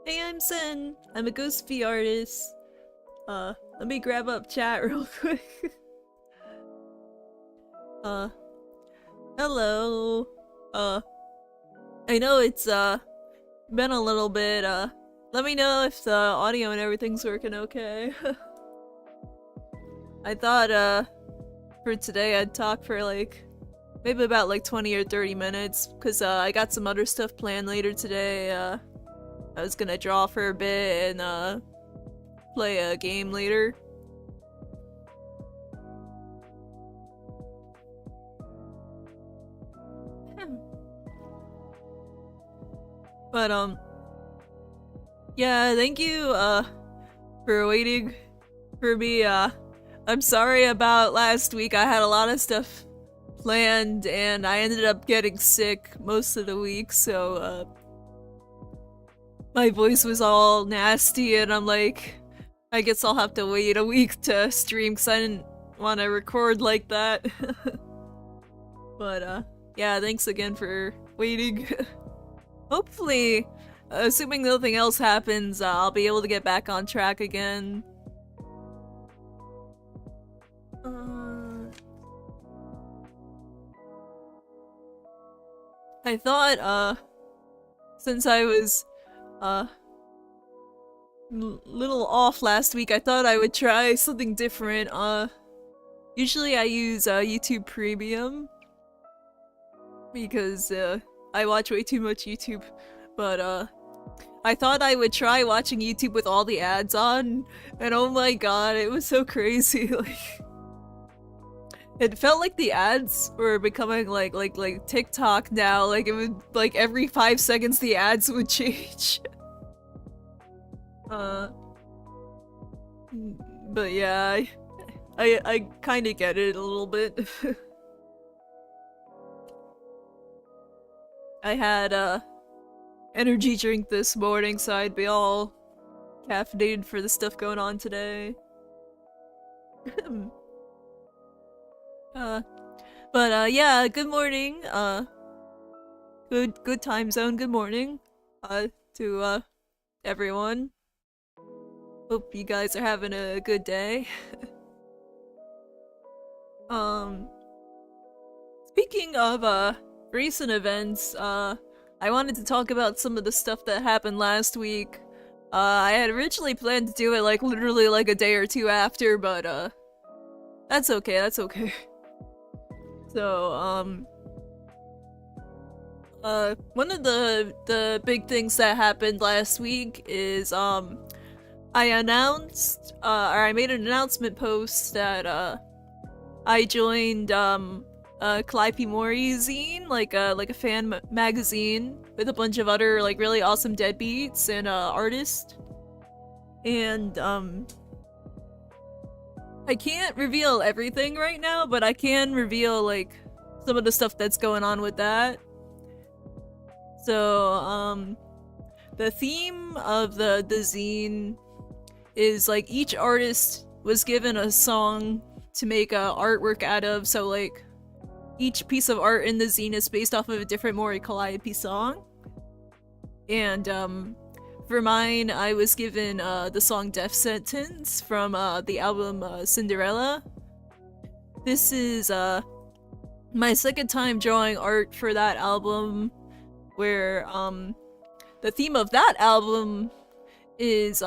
Hey, I'm Sen. I'm a ghost V artist. Let me grab up chat real quick. uh, hello. Uh, I know it's, been a little bit, let me know if the audio and everything's working okay. I thought, for today I'd talk for like, maybe about like 20 or 30 minutes, cause, I got some other stuff planned later today. I was gonna draw for a bit and, play a game later. But, yeah, thank you, for waiting for me. I'm sorry about last week. I had a lot of stuff planned and I ended up getting sick most of the week, so, my voice was all nasty and I'm like, I guess I'll have to wait a week to stream because I didn't want to record like that. But, yeah, thanks again for waiting. Hopefully, assuming nothing else happens, I'll be able to get back on track again. I thought, since I was, little off last week, I thought I would try something different. Usually I use, YouTube Premium because, I watch way too much YouTube, but, I thought I would try watching YouTube with all the ads on, and oh my god, it was so crazy, like... It felt like the ads were becoming like TikTok now, like it would, like every 5 seconds the ads would change. But yeah, I kinda get it a little bit. I had a energy drink this morning, so I'd be all caffeinated for the stuff going on today. Yeah, good morning, good time zone, good morning, to, everyone. Hope you guys are having a good day. Speaking of, recent events, I wanted to talk about some of the stuff that happened last week. I had originally planned to do it, like, literally, like, a day or two after, but, that's okay, that's okay. So, one of the big things that happened last week is, I announced, or I made an announcement post that, I joined, Calliope Mori zine, like a fan magazine with a bunch of other, like, really awesome deadbeats and, artists. And, I can't reveal everything right now, but I can reveal, like, some of the stuff that's going on with that. So, the theme of the zine is, like, each artist was given a song to make a artwork out of, so, like, each piece of art in the zine is based off of a different Mori Calliope song. And, for mine, I was given, the song Death Sentence from, the album, Cinderella. This is, my second time drawing art for that album, where, the theme of that album is,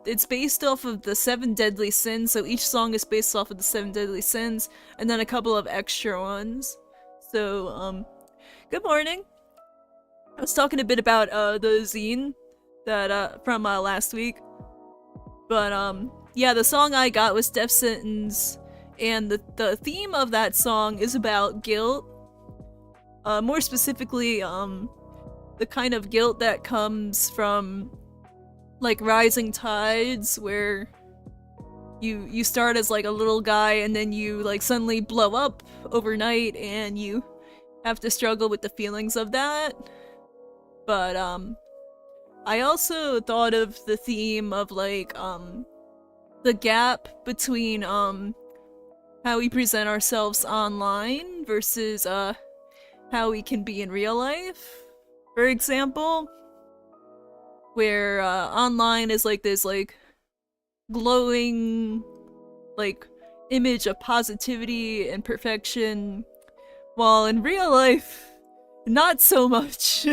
it's based off of the 7 deadly sins, so each song is based off of the 7 deadly sins, and then a couple of extra ones. So, good morning! I was talking a bit about, the zine that, from, last week. But, yeah, the song I got was Death Sentence, and the theme of that song is about guilt. More specifically, the kind of guilt that comes from, like, rising tides, where you start as, like, a little guy and then you, like, suddenly blow up overnight and you have to struggle with the feelings of that. But, I also thought of the theme of, like, the gap between, how we present ourselves online versus, how we can be in real life. For example, where online is like this like glowing like image of positivity and perfection, while in real life, not so much.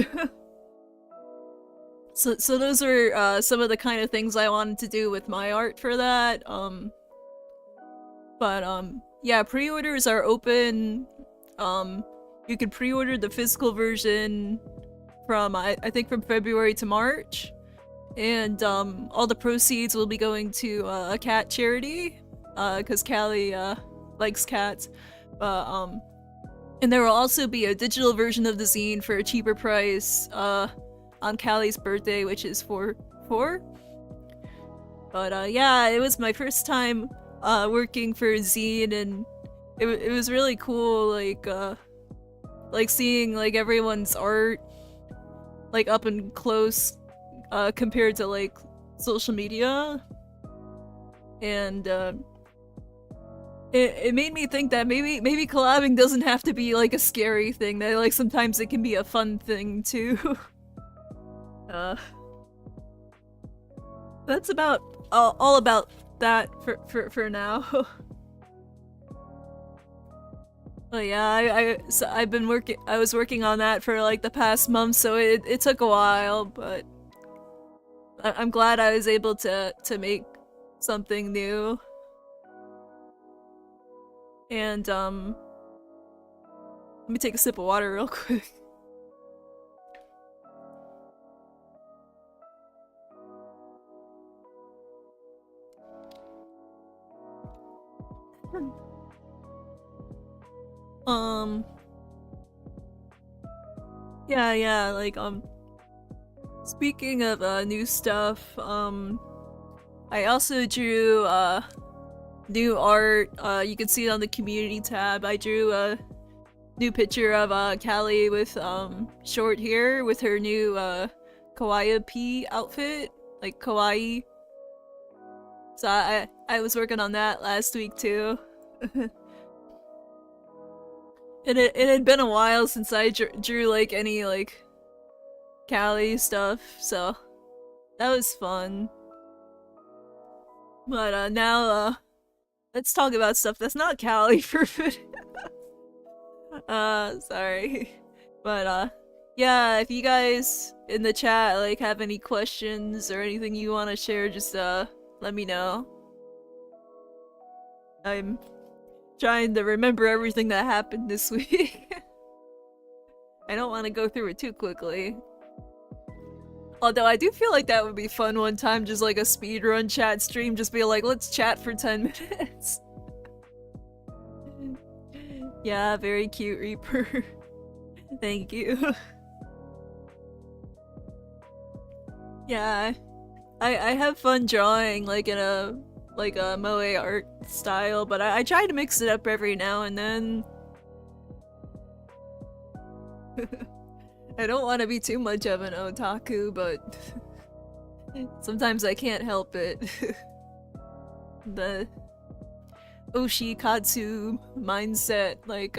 So those are some of the kind of things I wanted to do with my art for that. Yeah, pre-orders are open. You can pre-order the physical version from I think from February to March, and all the proceeds will be going to a cat charity, because Callie likes cats. And there will also be a digital version of the zine for a cheaper price on Callie's birthday, which is 4/4. But yeah, it was my first time working for a zine, and it was really cool, like seeing like everyone's art like up and close compared to like social media. And it made me think that maybe collabing doesn't have to be like a scary thing, that like sometimes it can be a fun thing too. That's about all about that for now. But yeah, I've been working. I was working on that for like the past month, so it took a while, but I'm glad I was able to make something new. And let me take a sip of water real quick. Yeah, like, speaking of, new stuff, I also drew, new art. You can see it on the community tab. I drew a new picture of, Callie with, short hair with her new, Kawaii P outfit, like kawaii. So I was working on that last week too. It had been a while since I drew like any like Callie stuff, so that was fun. But now let's talk about stuff that's not Callie for a bit. Sorry. But yeah, if you guys in the chat like have any questions or anything you want to share, just let me know. I'm trying to remember everything that happened this week. I don't want to go through it too quickly. Although I do feel like that would be fun one time, just like a speedrun chat stream, just be like, let's chat for 10 minutes. Yeah, very cute, Reaper. Thank you. Yeah, I have fun drawing, like in a moe art style, but I try to mix it up every now and then. I don't want to be too much of an otaku, but sometimes I can't help it. The oshikatsu mindset, like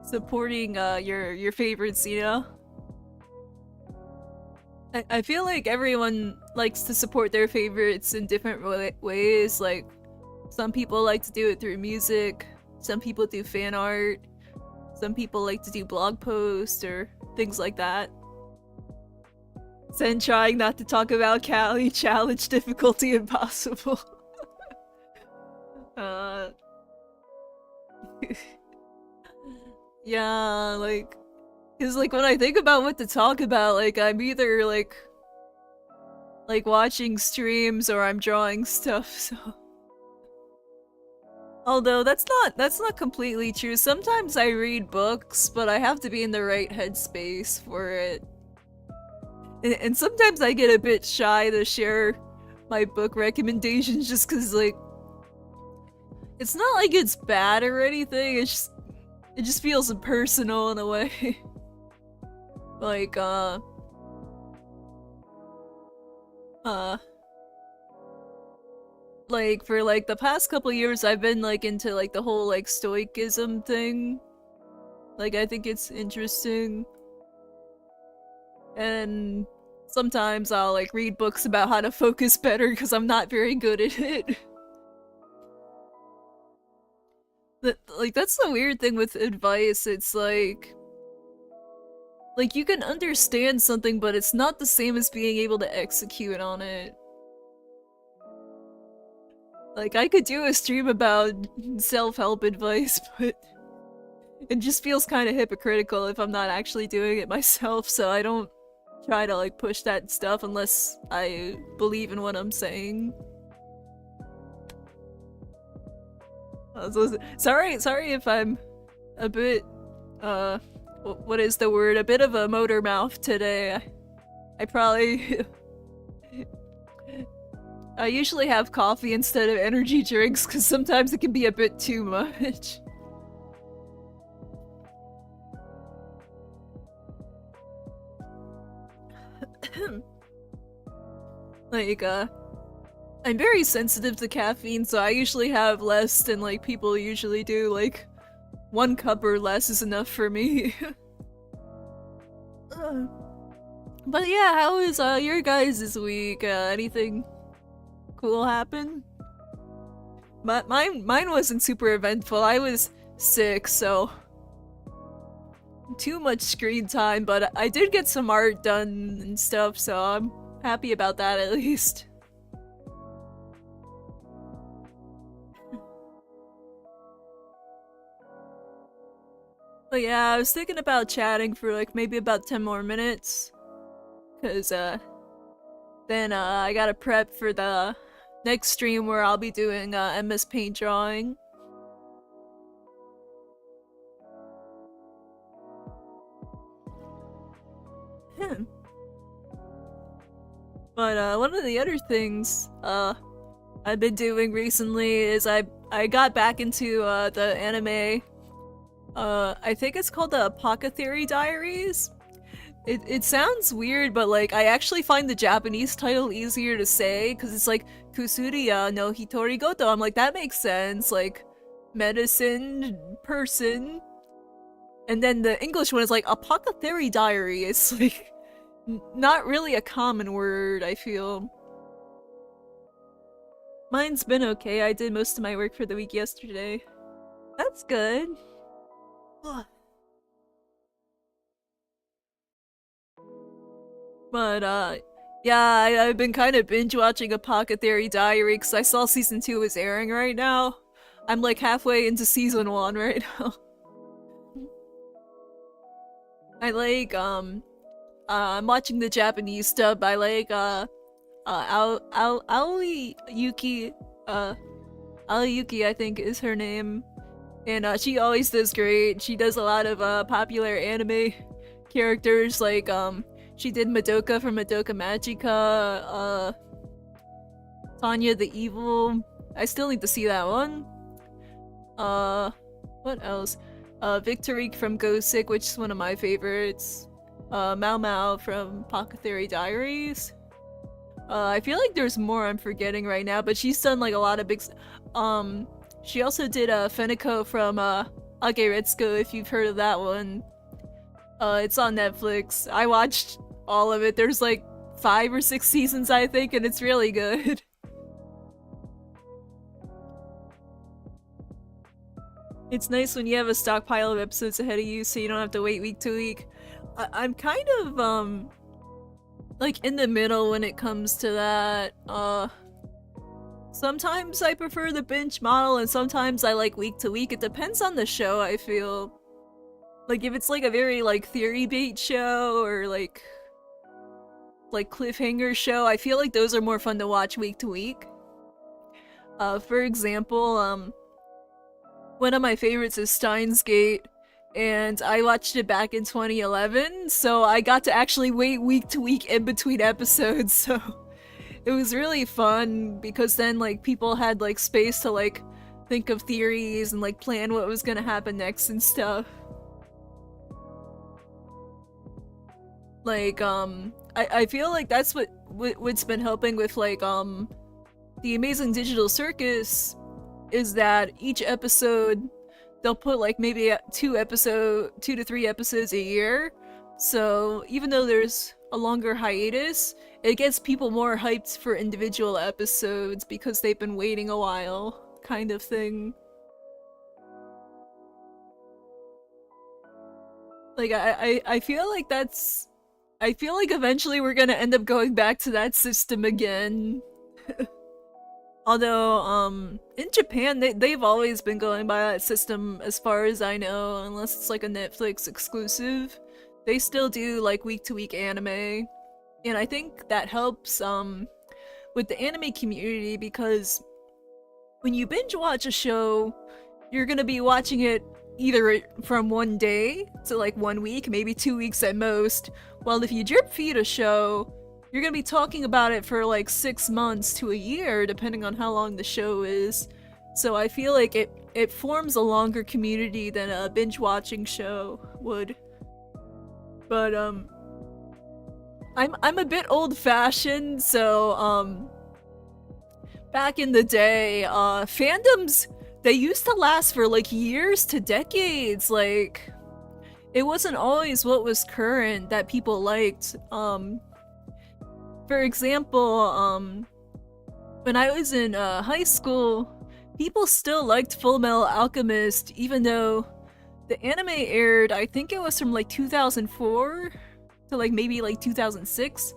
supporting your favorites, you know? I feel like everyone likes to support their favorites in different ways. Like, some people like to do it through music, some people do fan art, some people like to do blog posts or things like that. Sen trying not to talk about Callie, challenge difficulty impossible. Yeah, like, cause like when I think about what to talk about, like I'm either like watching streams or I'm drawing stuff, so. Although that's not completely true. Sometimes I read books, but I have to be in the right headspace for it. And sometimes I get a bit shy to share my book recommendations just cause like it's not like it's bad or anything, it just feels impersonal in a way. Like, like for like the past couple years I've been like into like the whole like stoicism thing. Like I think it's interesting. And sometimes I'll like read books about how to focus better because I'm not very good at it. Like that's the weird thing with advice. It's like you can understand something, but it's not the same as being able to execute on it. Like I could do a stream about self-help advice, but it just feels kind of hypocritical if I'm not actually doing it myself, so I don't try to like push that stuff unless I believe in what I'm saying. Sorry if I'm a bit, what is the word? A bit of a motor mouth today. I probably... I usually have coffee instead of energy drinks because sometimes it can be a bit too much. Like, I'm very sensitive to caffeine, so I usually have less than like people usually do. Like, 1 cup or less is enough for me. But yeah, how was your guys this week? Anything cool happen? Mine wasn't super eventful. I was sick, so too much screen time, but I did get some art done and stuff, so I'm happy about that at least. But yeah, I was thinking about chatting for like maybe about 10 more minutes. Cause then I gotta prep for the next stream where I'll be doing MS Paint drawing. But one of the other things I've been doing recently is I got back into the anime. I think it's called the Apothecary Diaries. It sounds weird, but like I actually find the Japanese title easier to say because it's like Kusuriya no Hitori Goto. I'm like, that makes sense, like medicine person. And then the English one is like Apothecary Diary. It's like not really a common word, I feel. Mine's been okay. I did most of my work for the week yesterday. That's good. But yeah, I've been kind of binge watching Apothecary Diary because I saw season 2 is airing right now. I'm like halfway into season 1 right now. I like I'm watching the Japanese dub. I like Aoi Yuki, Aoi Yuki I think is her name. And she always does great. She does a lot of popular anime characters, like she did Madoka from Madoka Magica, Tanya the Evil. I still need to see that one. What else? Victory from Gosick, which is one of my favorites. Mao Mao from Apothecary Diaries. I feel like there's more I'm forgetting right now, but she's done like a lot of big she also did Feniko from Ageretsuko, if you've heard of that one. It's on Netflix. I watched all of it. There's like 5 or 6 seasons, I think, and it's really good. It's nice when you have a stockpile of episodes ahead of you so you don't have to wait week to week. I'm kind of, like in the middle when it comes to that. Sometimes I prefer the binge model and sometimes I like week to week. It depends on the show, I feel. Like if it's like a very like theory bait show or like cliffhanger show, I feel like those are more fun to watch week to week. For example, one of my favorites is Steins Gate, and I watched it back in 2011, so I got to actually wait week to week in between episodes, so it was really fun because then like people had like space to like think of theories and like plan what was gonna happen next and stuff. Like I feel like that's what's been helping with like the Amazing Digital Circus is that each episode they'll put like maybe 2 to 3 episodes a year, So even though there's a longer hiatus, it gets people more hyped for individual episodes because they've been waiting a while, kind of thing. Like I feel like that's I feel like eventually we're gonna end up going back to that system again. Although, in Japan, they've always been going by that system as far as I know, unless it's like a Netflix exclusive. They still do like week-to-week anime. And I think that helps, with the anime community because when you binge watch a show, you're gonna be watching it either from one day to like 1 week, maybe 2 weeks at most. While if you drip feed a show, you're gonna be talking about it for like 6 months to a year, depending on how long the show is. So I feel like it forms a longer community than a binge watching show would. But I'm a bit old fashioned, so back in the day, fandoms, they used to last for like years to decades. Like it wasn't always what was current that people liked. For example, when I was in high school, people still liked Full Metal Alchemist, even though the anime aired, I think it was from like 2004 to like maybe like 2006,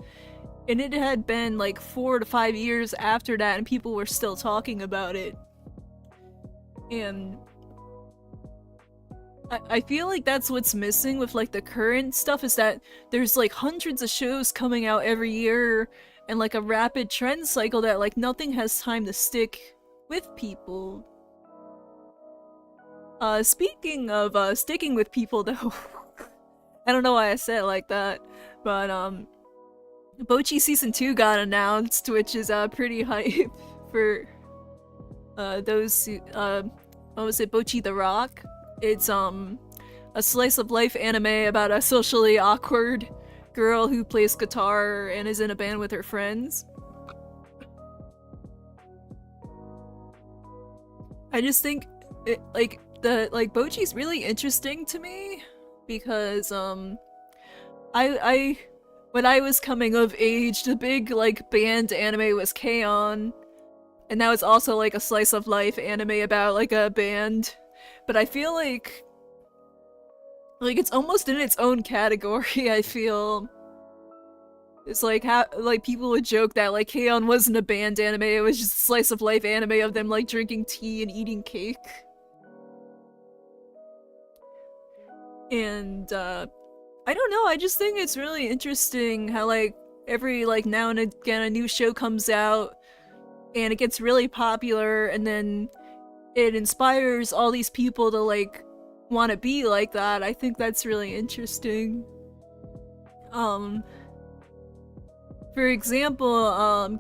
and it had been like 4 to 5 years after that, and people were still talking about it. And I feel like that's what's missing with like the current stuff, is that there's like hundreds of shows coming out every year and like a rapid trend cycle that like nothing has time to stick with people. Speaking of sticking with people though, I don't know why I said it like that, but Bocchi Season 2 got announced, which is pretty hype for those who, what was it, Bocchi the Rock? It's a slice of life anime about a socially awkward girl who plays guitar and is in a band with her friends. I just think it, like Bocchi's really interesting to me because I when I was coming of age, the big like band anime was K-On! And now it's also like a slice of life anime about like a band. But I feel like it's almost in its own category. I feel it's like how like people would joke that like K-On! Wasn't a band anime, it was just a slice of life anime of them like drinking tea and eating cake. And I don't know, I just think it's really interesting how like every like now and again a new show comes out and it gets really popular, and then it inspires all these people to like want to be like that. I think that's really interesting. For example,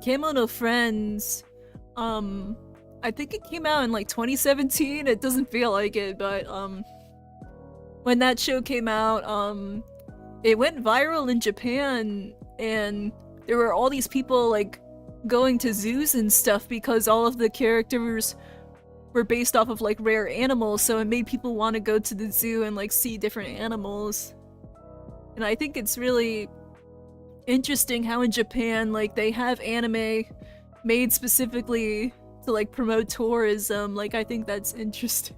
Kemono Friends, I think it came out in like 2017. It doesn't feel like it, but when that show came out, it went viral in Japan, and there were all these people like going to zoos and stuff because all of the characters were based off of like rare animals, so it made people want to go to the zoo and like see different animals. And I think it's really interesting how in Japan like they have anime made specifically to like promote tourism. Like I think that's interesting.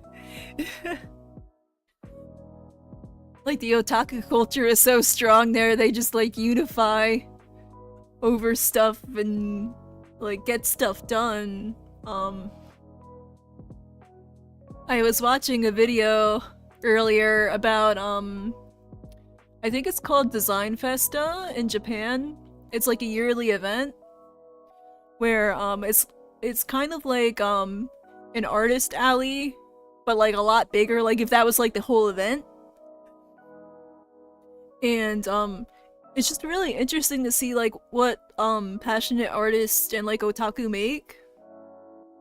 Like the otaku culture is so strong there, they just like unify over stuff and like get stuff done. I was watching a video earlier about I think it's called Design Festa in Japan. It's like a yearly event where it's kind of like an artist alley, but like a lot bigger, like if that was like the whole event. And it's just really interesting to see like what passionate artists and like otaku make,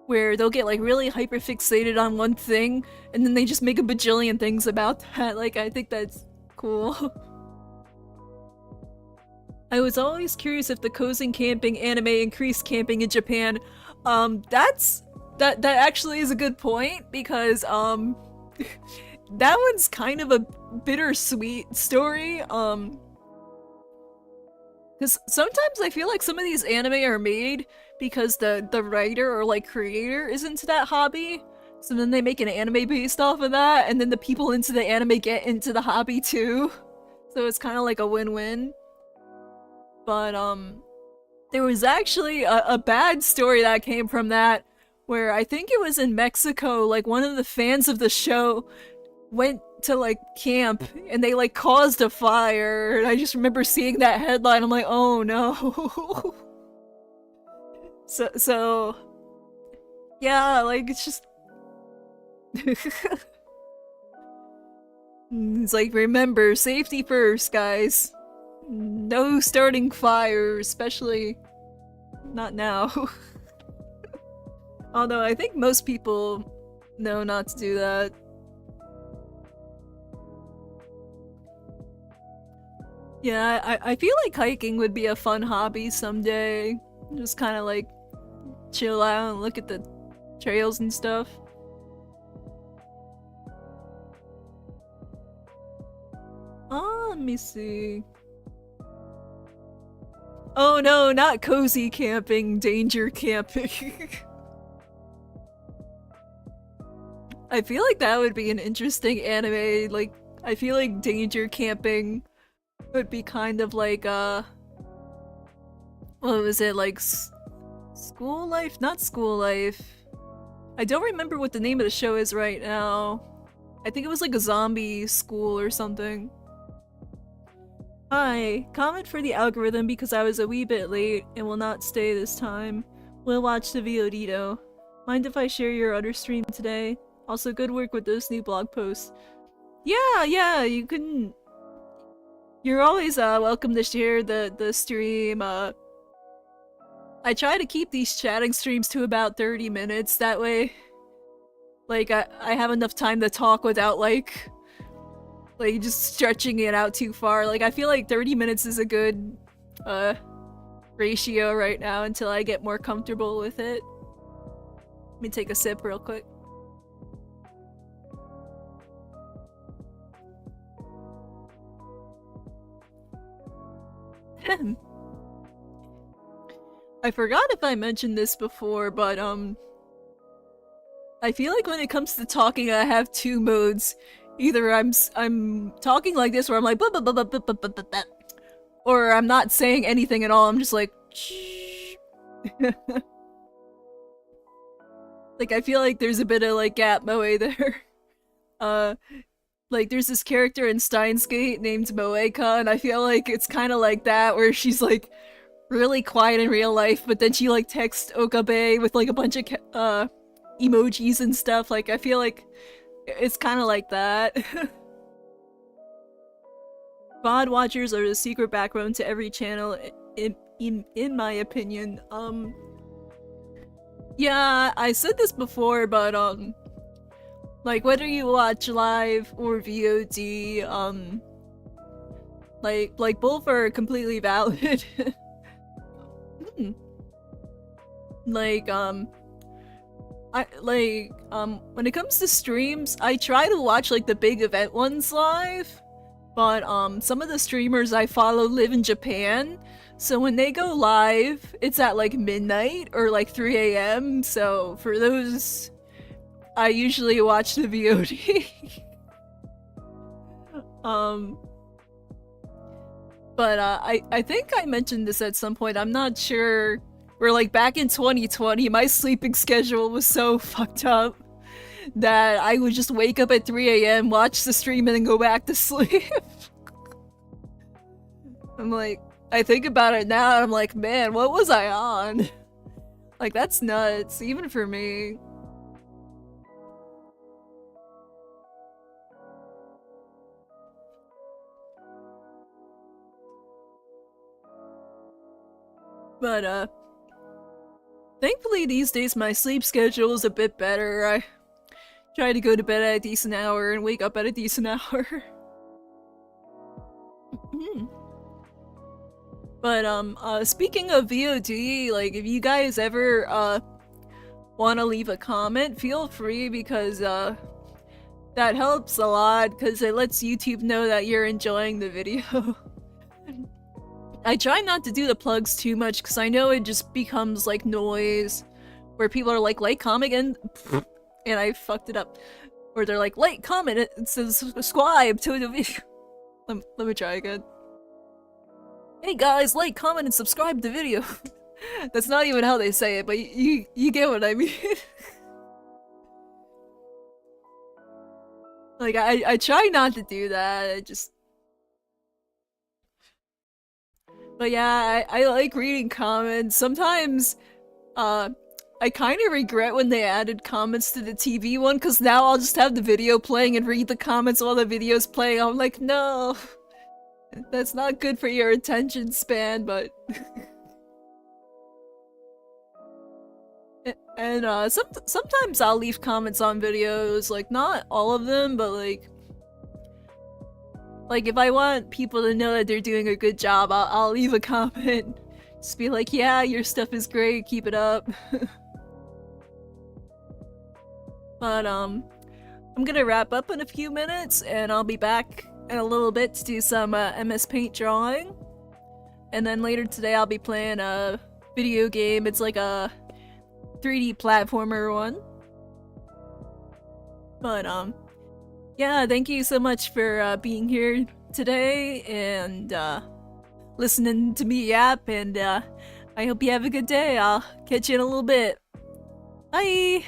where they'll get like really hyper fixated on one thing and then they just make a bajillion things about that. Like I think that's cool. I was always curious if the cozy camping anime increased camping in Japan. That actually is a good point, because that one's kind of a bittersweet story. Because sometimes I feel like some of these anime are made because the writer or like creator is into that hobby. So then they make an anime based off of that, and then the people into the anime get into the hobby too. So it's kind of like a win-win. But there was actually a bad story that came from that, where I think it was in Mexico, like one of the fans of the show went to like camp and they like caused a fire, and I just remember seeing that headline. I'm like, oh no. so yeah, like it's just it's like, remember, safety first, guys. No starting fires, especially not now. Although I think most people know not to do that. Yeah, I feel like hiking would be a fun hobby someday. Just kind of like chill out and look at the trails and stuff. Let me see. Oh no, not cozy camping, danger camping. I feel like that would be an interesting anime. Like, I feel like danger camping would be kind of like, what was it, like, school life? Not school life. I don't remember what the name of the show is right now. I think it was like a zombie school or something. Hi, comment for the algorithm because I was a wee bit late and will not stay this time. We'll watch the VOD though. Mind if I share your other stream today? Also, good work with those new blog posts. Yeah, you can... You're always welcome to share the stream. I try to keep these chatting streams to about 30 minutes, that way like I have enough time to talk without like just stretching it out too far. Like I feel like 30 minutes is a good ratio right now until I get more comfortable with it. Let me take a sip real quick. I forgot if I mentioned this before, but I feel like when it comes to talking, I have two modes. Either I'm talking like this, where I'm like blah, blah, blah, blah, blah, blah, blah, blah, or I'm not saying anything at all. I'm just like shh. Like I feel like there's a bit of like gap moe there. Like there's this character in Steins Gate named Moeka, and I feel like it's kind of like that, where she's like really quiet in real life, but then she like texts Okabe with like a bunch of emojis and stuff. Like I feel like it's kind of like that. VOD watchers are the secret backbone to every channel, in my opinion. Yeah, I said this before, but like whether you watch live or VOD, like both are completely valid. Like when it comes to streams, I try to watch like the big event ones live, but some of the streamers I follow live in Japan, so when they go live, it's at like midnight or like 3 a.m. So for those, I usually watch the VOD. But I think I mentioned this at some point, I'm not sure, where like back in 2020, my sleeping schedule was so fucked up that I would just wake up at 3 a.m., watch the stream, and then go back to sleep. I'm like, I think about it now, and I'm like, man, what was I on? Like, that's nuts, even for me. But, thankfully these days my sleep schedule is a bit better. I try to go to bed at a decent hour and wake up at a decent hour. But, speaking of VOD, like, if you guys ever, want to leave a comment, feel free, because, That helps a lot because it lets YouTube know that you're enjoying the video. I try not to do the plugs too much because I know it just becomes like noise where people are like, comment, and I fucked it up. Or they're like, comment, and subscribe to the video. Let me try again. Hey guys, comment, and subscribe to the video. That's not even how they say it, but you get what I mean. Like, I try not to do that, I just... But yeah, I like reading comments. Sometimes, I kind of regret when they added comments to the TV one, because now I'll just have the video playing and read the comments while the video's playing. I'm like, no! That's not good for your attention span, but... And sometimes I'll leave comments on videos, like not all of them, but like if I want people to know that they're doing a good job, I'll leave a comment. Just be like, yeah, your stuff is great, keep it up. But I'm gonna wrap up in a few minutes, and I'll be back in a little bit to do some MS Paint drawing. And then later today I'll be playing a video game. It's like a 3D platformer one. But yeah, thank you so much for being here today and listening to me yap, and I hope you have a good day. I'll catch you in a little bit. Bye!